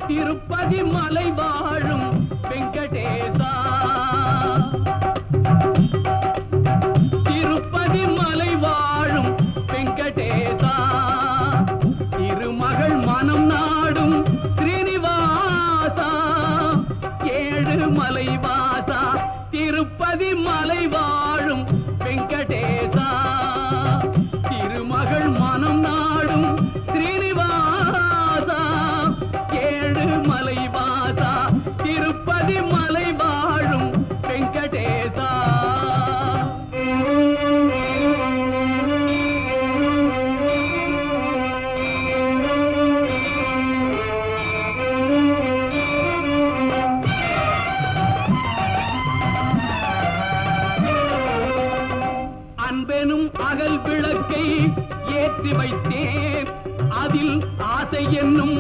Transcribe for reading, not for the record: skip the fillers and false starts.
திருப்பதி மலை வாழும் வெங்கடேசா திருப்பதி மலை வாழும் வெங்கடேசா திருமகள் மனம் நாடும் ஸ்ரீனிவாசா ஏழு மலை வாசா திருப்பதி மலை வாழும் வெங்கடேசா திருமகள் மனம் நாடும் ஸ்ரீனிவாசா ஏழு மலை வாசா திருப்பதி மலை வாழும் வெங்கடேசா அன்பெனும் அகல் விளக்கை ஏற்றி வைத்தேன் அதில் ஆசை என்னும்